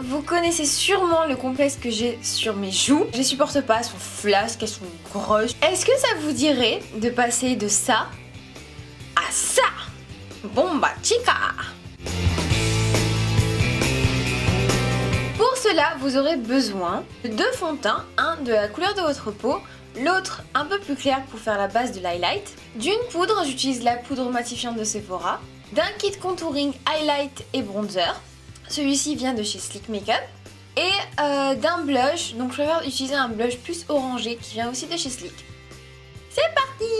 vous connaissez sûrement le complexe que j'ai sur mes joues. Je les supporte pas, elles sont flasques, elles sont grosses. Est-ce que ça vous dirait de passer de ça à ça? Bomba chica! Pour cela, vous aurez besoin de deux fonds de teint, un de la couleur de votre peau, l'autre un peu plus clair pour faire la base de l'highlight, d'une poudre, j'utilise la poudre matifiante de Sephora, d'un kit contouring, highlight et bronzer, celui-ci vient de chez Sleek Makeup, et d'un blush, donc je préfère utiliser un blush plus orangé qui vient aussi de chez Sleek. C'est parti!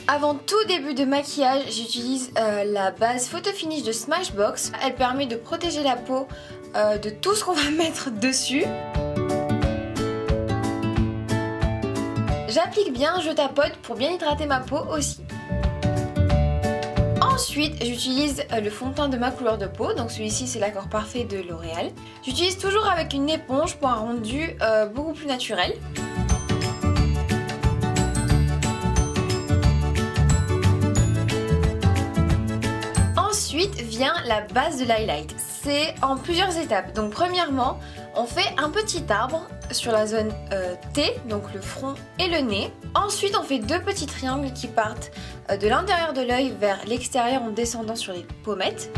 Avant tout début de maquillage, j'utilise la base Photo Finish de Smashbox. Elle permet de protéger la peau de tout ce qu'on va mettre dessus. J'applique bien, je tapote pour bien hydrater ma peau aussi. Ensuite, j'utilise le fond de teint de ma couleur de peau, donc celui-ci c'est l'accord parfait de L'Oréal. J'utilise toujours avec une éponge pour un rendu beaucoup plus naturel. Ensuite vient la base de l'highlight. C'est en plusieurs étapes. Donc premièrement, on fait un petit arbre sur la zone T, donc le front et le nez. Ensuite, on fait deux petits triangles qui partent de l'intérieur de l'œil vers l'extérieur en descendant sur les pommettes.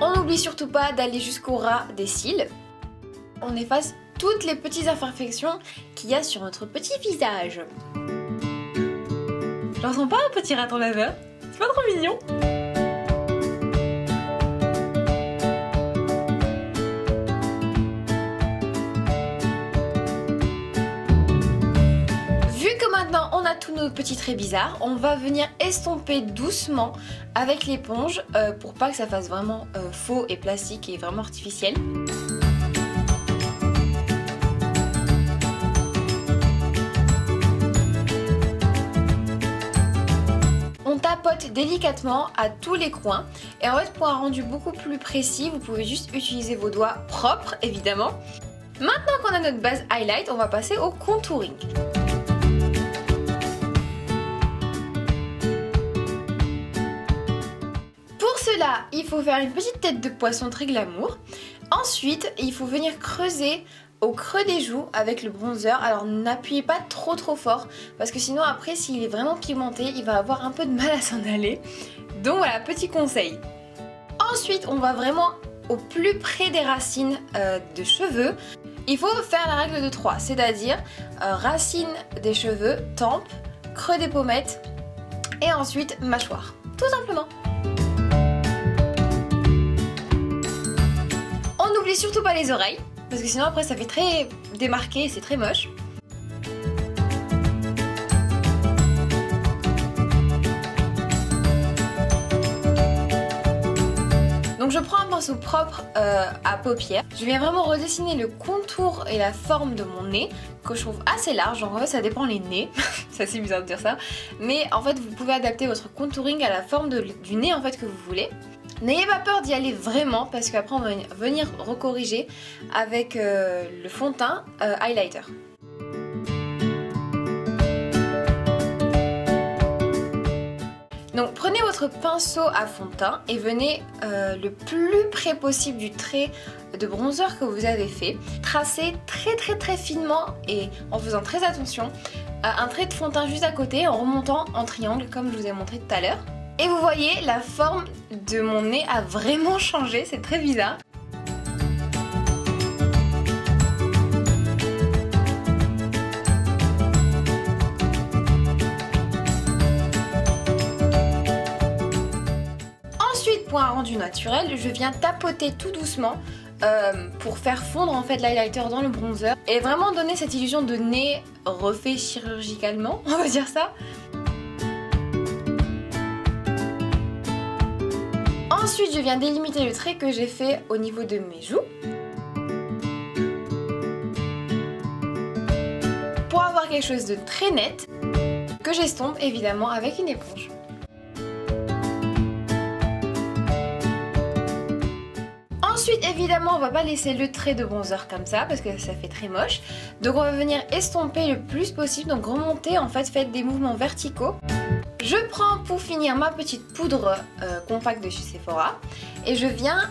On n'oublie surtout pas d'aller jusqu'au ras des cils. On efface toutes les petites imperfections qu'il y a sur notre petit visage. J'en sens pas un petit raton laveur? C'est pas trop mignon? Vu que maintenant on a tous nos petits traits bizarres, on va venir estomper doucement avec l'éponge pour pas que ça fasse vraiment faux et plastique et vraiment artificiel. Tapote délicatement à tous les coins et en fait pour un rendu beaucoup plus précis vous pouvez juste utiliser vos doigts propres évidemment. Maintenant qu'on a notre base highlight, on va passer au contouring. Pour cela il faut faire une petite tête de poisson très glamour. Ensuite il faut venir creuser au creux des joues avec le bronzer. Alors n'appuyez pas trop fort parce que sinon après s'il est vraiment pigmenté il va avoir un peu de mal à s'en aller. Donc voilà, petit conseil. Ensuite on va vraiment au plus près des racines de cheveux. Il faut faire la règle de 3, c'est-à-dire racines des cheveux, tempes, creux des pommettes et ensuite mâchoire. Tout simplement. On n'oublie surtout pas les oreilles. Parce que sinon après ça fait très démarqué et c'est très moche. Donc je prends un pinceau propre à paupières. Je viens vraiment redessiner le contour et la forme de mon nez que je trouve assez large. En fait ça dépend les nez, c'est assez bizarre de dire ça. Mais en fait vous pouvez adapter votre contouring à la forme du nez en fait que vous voulez. N'ayez pas peur d'y aller vraiment parce qu'après on va venir recorriger avec le fond de teint highlighter. Donc prenez votre pinceau à fond de teint et venez le plus près possible du trait de bronzer que vous avez fait. Tracez très finement et en faisant très attention un trait de fond de teint juste à côté en remontant en triangle comme je vous ai montré tout à l'heure. Et vous voyez, la forme de mon nez a vraiment changé, c'est très bizarre. Ensuite, pour un rendu naturel, je viens tapoter tout doucement pour faire fondre en fait l'highlighter dans le bronzer et vraiment donner cette illusion de nez refait chirurgicalement, on va dire ça. Ensuite, je viens délimiter le trait que j'ai fait au niveau de mes joues. Pour avoir quelque chose de très net, que j'estompe évidemment avec une éponge. Ensuite, évidemment, on va pas laisser le trait de bronzer comme ça parce que ça fait très moche. Donc on va venir estomper le plus possible, donc remonter, en fait, faites des mouvements verticaux. Je prends pour finir ma petite poudre compacte de chez Sephora. Et je viens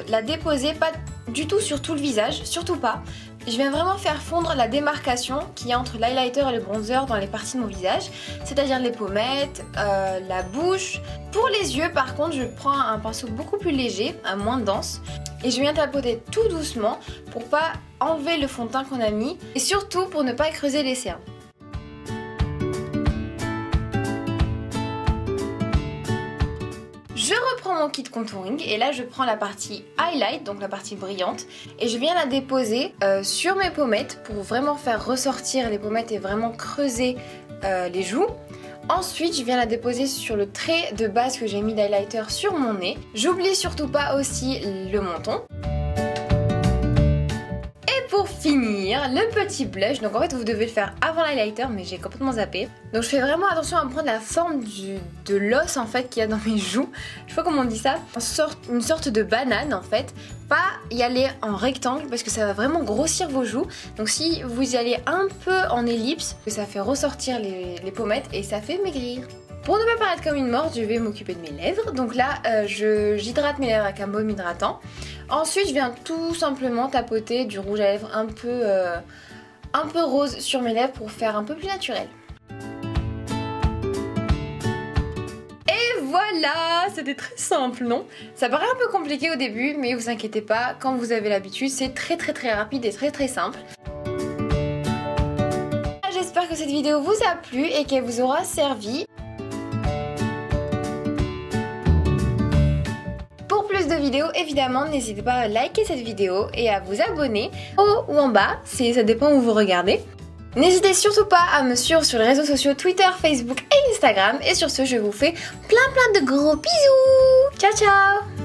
la déposer pas du tout sur tout le visage, surtout pas. Je viens vraiment faire fondre la démarcation qu'il y a entre l'highlighter et le bronzer dans les parties de mon visage, c'est-à-dire les pommettes, la bouche. Pour les yeux par contre, je prends un pinceau beaucoup plus léger, moins dense, et je viens tapoter tout doucement pour pas enlever le fond de teint qu'on a mis et surtout pour ne pas creuser les cernes. Je reprends mon kit contouring et là je prends la partie highlight, donc la partie brillante, et je viens la déposer sur mes pommettes pour vraiment faire ressortir les pommettes et vraiment creuser les joues. Ensuite je viens la déposer sur le trait de base que j'ai mis d'highlighter sur mon nez. J'oublie surtout pas aussi le menton. Pour finir, le petit blush, donc en fait vous devez le faire avant l'highlighter mais j'ai complètement zappé. Donc je fais vraiment attention à me prendre la forme de l'os en fait qu'il y a dans mes joues. Je sais pas comment on dit ça, une sorte de banane en fait. Pas y aller en rectangle parce que ça va vraiment grossir vos joues. Donc si vous y allez un peu en ellipse, ça fait ressortir les pommettes et ça fait maigrir. Pour ne pas paraître comme une morte, je vais m'occuper de mes lèvres. Donc là, j'hydrate mes lèvres avec un baume hydratant. Ensuite, je viens tout simplement tapoter du rouge à lèvres un peu rose sur mes lèvres pour faire un peu plus naturel. Et voilà, c'était très simple, non? Ça paraît un peu compliqué au début, mais vous inquiétez pas, quand vous avez l'habitude, c'est très rapide et très simple. J'espère que cette vidéo vous a plu et qu'elle vous aura servi. Pour plus de vidéos, évidemment, n'hésitez pas à liker cette vidéo et à vous abonner en haut ou en bas, ça dépend où vous regardez. N'hésitez surtout pas à me suivre sur les réseaux sociaux Twitter, Facebook et Instagram. Et sur ce, je vous fais plein de gros bisous. Ciao ciao.